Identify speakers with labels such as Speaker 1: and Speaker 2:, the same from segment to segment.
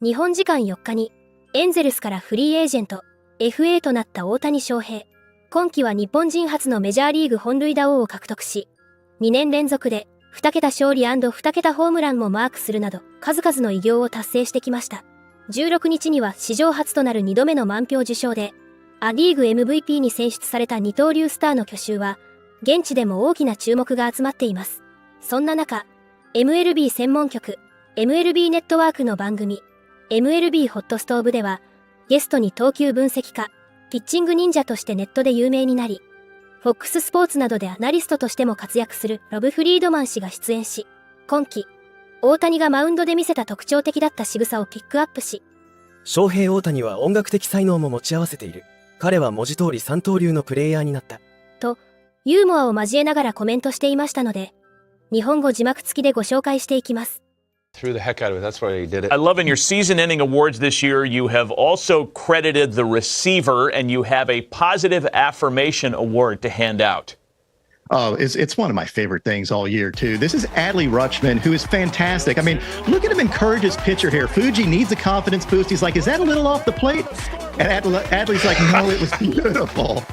Speaker 1: 日本時間4日にエンゼルスからフリーエージェント FA となった大谷翔平。今季は日本人初のメジャーリーグ本塁打王を獲得し、2年連続で2桁勝利2桁ホームランもマークするなど数々の偉業を達成してきました。16日には史上初となる2度目の満票受賞で、ア・リーグ MVP に選出された二刀流スターの去就は、現地でも大きな注目が集まっています。そんな中、MLB 専門局、MLB ネットワークの番組、MLB ホットストーブでは、ゲストに投球分析家、ピッチング忍者としてネットで有名になり、FOX スポーツなどでアナリストとしても活躍するロブ・フリードマン氏が出演し、今季、大谷がマウンドで見せた特徴的だった仕草をピックアップし、
Speaker 2: ショーヘイ大谷は音楽的才能も持ち合わせている。彼は文字通り三刀流のプレイヤーになった。
Speaker 1: と、ユーモアを交えながらコメントしていましたので、日本語字幕付きでご紹介していきます。
Speaker 3: Threw the heck out of it. That's why he did it.
Speaker 4: I love in your season-ending awards this year, you have also credited the receiver, and you have a positive affirmation award to hand out.
Speaker 5: Oh, it's one of my favorite things all year, too. This is Adley Rutschman, who is fantastic. I mean, look at him encourage his pitcher here. Fuji needs a confidence boost. He's like, is that a little off the plate? And Adley's like, no, it was beautiful.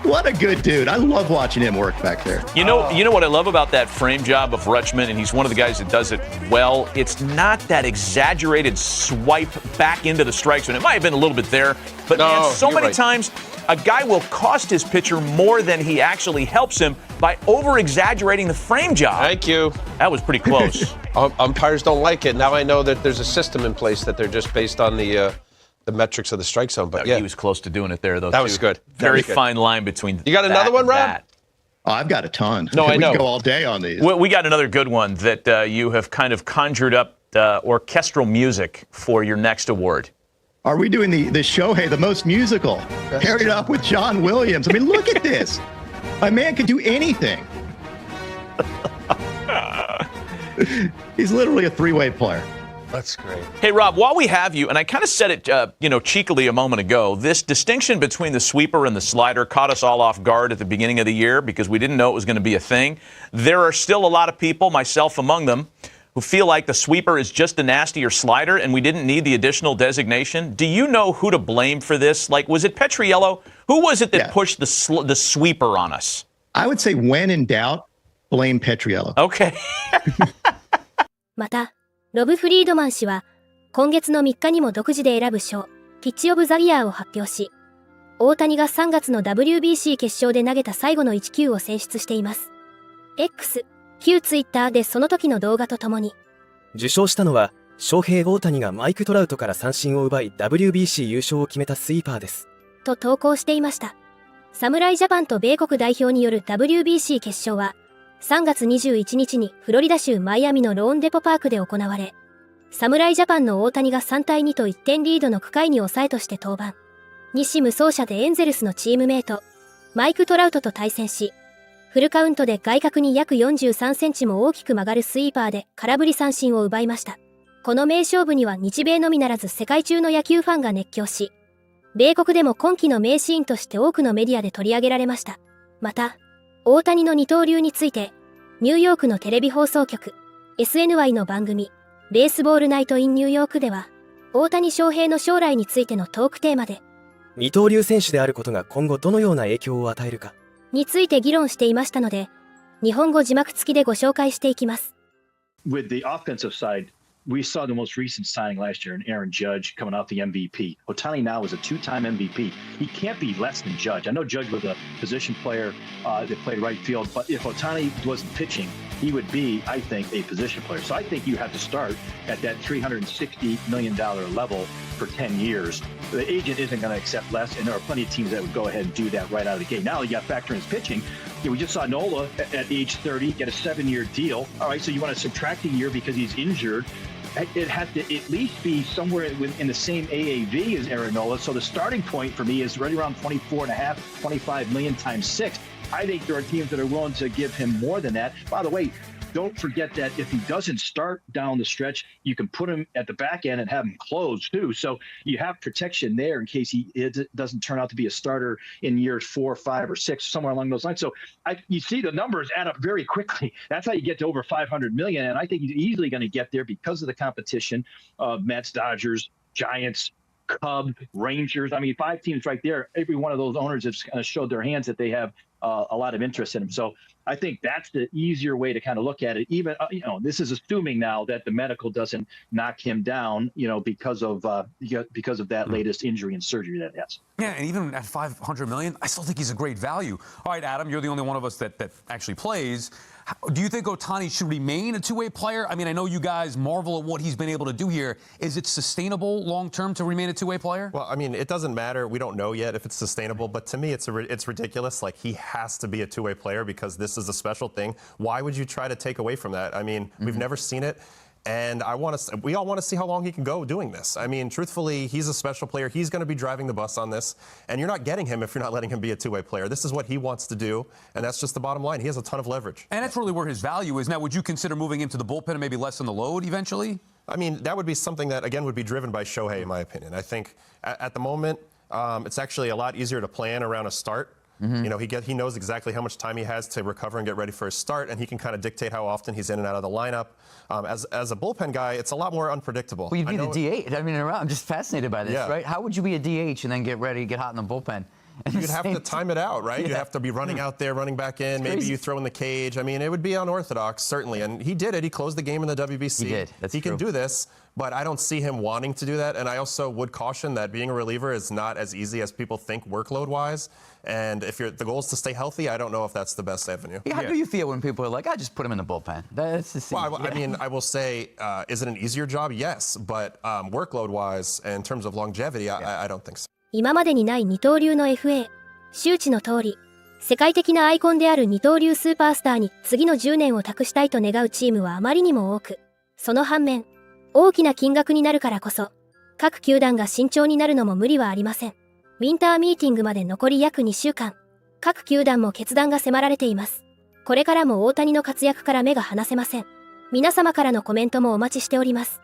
Speaker 5: What a good dude. I love watching him work back there.
Speaker 4: You know what I love about that frame job of Rutschman, and he's one of the guys that does it well. It's not that exaggerated swipe back into the strike zone. It might have been a little bit there, but man, so many times a guy will cost his pitcher more than he actually helps him by over-exaggerating the frame job.
Speaker 3: Thank you.
Speaker 4: That was pretty close.
Speaker 3: Umpires don't like it. Now I know that there's a system in place that they're just based on the metrics of the strike zone. But yeah,
Speaker 4: he was close to doing it there, though.
Speaker 3: That was good.
Speaker 4: Very fine line between.
Speaker 3: You got another one, Rob?
Speaker 5: Oh, I've got a ton.
Speaker 3: No, I know.
Speaker 5: We can go all day on these.
Speaker 4: We got another good one that you have kind of conjured up orchestral music for your next award.
Speaker 5: Are we doing the Shohei, the most musical? Paired it up with John Williams. I mean, look at this. My man can do anything. He's literally a three-way player.
Speaker 3: That's great.
Speaker 4: Hey, Rob, while we have you, and I kind of said it, cheekily a moment ago, this distinction between the sweeper and the slider caught us all off guard at the beginning of the year because we didn't know it was going to be a thing. There are still a lot of people, myself among them, who feel like the sweeper is just a nastier slider and we didn't need the additional designation. Do you know who to blame for this? Like, was it Petriello? Who was it that pushed the sweeper on us?
Speaker 5: I would say when in doubt, blame Petriello.
Speaker 4: Okay.
Speaker 1: また、ロブ・フリードマン氏は、今月の3日にも独自で選ぶ賞、ピッチ・オブ・ザ・イヤーを発表し、大谷が3月の WBC 決勝で投げた最後の1球を選出しています。X、旧ツイッターでその時の動画とともに、
Speaker 2: 受賞したのは、翔平大谷がマイク・トラウトから三振を奪い WBC 優勝を決めたスイーパーです。
Speaker 1: と投稿していました。侍ジャパンと米国代表による WBC 決勝は、3月21日にフロリダ州マイアミのローンデポパークで行われ、侍ジャパンの大谷が3対2と1点リードの9回に抑えとして登板。西無走者でエンゼルスのチームメイト、マイク・トラウトと対戦し、フルカウントで外角に約43センチも大きく曲がるスイーパーで空振り三振を奪いました。この名勝負には日米のみならず世界中の野球ファンが熱狂し、米国でも今季の名シーンとして多くのメディアで取り上げられました。また、大谷の二刀流について、ニューヨークのテレビ放送局、SNY の番組、ベースボールナイトインニューヨークでは、大谷翔平の将来についてのトークテーマで、
Speaker 2: 二刀流選手であることが今後どのような影響を与えるか
Speaker 1: について議論していましたので、日本語字幕付きでご紹介していきます。
Speaker 6: With the offensive side, we saw the most recent signing last year in Aaron Judge coming off the MVP. Ohtani now is a two-time MVP. He can't be less than Judge. I know Judge was a position player that played right field, but if Ohtani wasn't pitching, he would be, I think, a position player. So I think you have to start at that $360 million level for 10 years. The agent isn't going to accept less, and there are plenty of teams that would go ahead and do that right out of the gate. Now you got to factor in his pitching. We just saw Nola at age 30 get a 7-year deal. All right, so you want to subtract a year because he's injured. It has to at least be somewhere in the same AAV as Aaron Nola. So the starting point for me is right around 24.5, 25 million times 6. I think there are teams that are willing to give him more than that. By the way, don't forget that if he doesn't start down the stretch, you can put him at the back end and have him close too. So you have protection there in case it doesn't turn out to be a starter in years 4, 5, or 6, somewhere along those lines. So you see the numbers add up very quickly. That's how you get to over 500 million. And I think he's easily going to get there because of the competition of Mets, Dodgers, Giants, Cubs, Rangers. I mean, 5 teams right there. Every one of those owners has kind of showed their hands that they have a lot of interest in him. So I think that's the easier way to kind of look at it. Even, this is assuming now that the medical doesn't knock him down, because of that latest injury and surgery that he has.
Speaker 7: Yeah, and even at 500 million, I still think he's a great value. All right, Adam, you're the only one of us that actually plays. Do you think Ohtani should remain a two-way player? I mean, I know you guys marvel at what he's been able to do here. Is it sustainable long-term to remain a two-way player?
Speaker 8: Well, I mean, it doesn't matter. We don't know yet if it's sustainable, but to me, it's ridiculous. Like, he has to be a two-way player because this is a special thing. Why would you try to take away from that? I mean, we've never seen it. And we all want to see how long he can go doing this. I mean, truthfully, he's a special player. He's going to be driving the bus on this. And you're not getting him if you're not letting him be a two-way player. This is what he wants to do. And that's just the bottom line. He has a ton of leverage.
Speaker 7: And that's really where his value is. Now, would you consider moving into the bullpen and maybe lessen the load eventually?
Speaker 8: I mean, that would be something that, again, would be driven by Shohei, in my opinion. I think at the moment, it's actually a lot easier to plan around a start. He knows exactly how much time he has to recover and get ready for his start, and he can kind of dictate how often he's in and out of the lineup. As a bullpen guy, it's a lot more unpredictable.
Speaker 9: Well, you'd be the DH. I mean, I'm just fascinated by this, right? How would you be a DH and then get ready, get hot in the bullpen?
Speaker 8: You'd have to time it out, right? You'd have to be running out there, running back in. Maybe you throw in the cage. I mean, it would be unorthodox, certainly. And he did it. He closed the game in the WBC.
Speaker 9: He did. That's
Speaker 8: He
Speaker 9: true.
Speaker 8: can do this, but I don't see him wanting to do that. And I also would caution that being a reliever is not as easy as people think workload-wise. And if the goal is to stay healthy, I don't know if that's the best avenue.
Speaker 9: Yeah, how do you feel when people are like, I just put him in the bullpen? That's the
Speaker 8: Well, I mean, I will say, is it an easier job? Yes. But workload-wise, and in terms of longevity, I don't think so.
Speaker 1: 今までにない二刀流の FA。周知の通り、世界的なアイコンである二刀流スーパースターに次の10年を託したいと願うチームはあまりにも多く、その反面、大きな金額になるからこそ、各球団が慎重になるのも無理はありません。ウィンターミーティングまで残り約2週間、各球団も決断が迫られています。これからも大谷の活躍から目が離せません。皆様からのコメントもお待ちしております。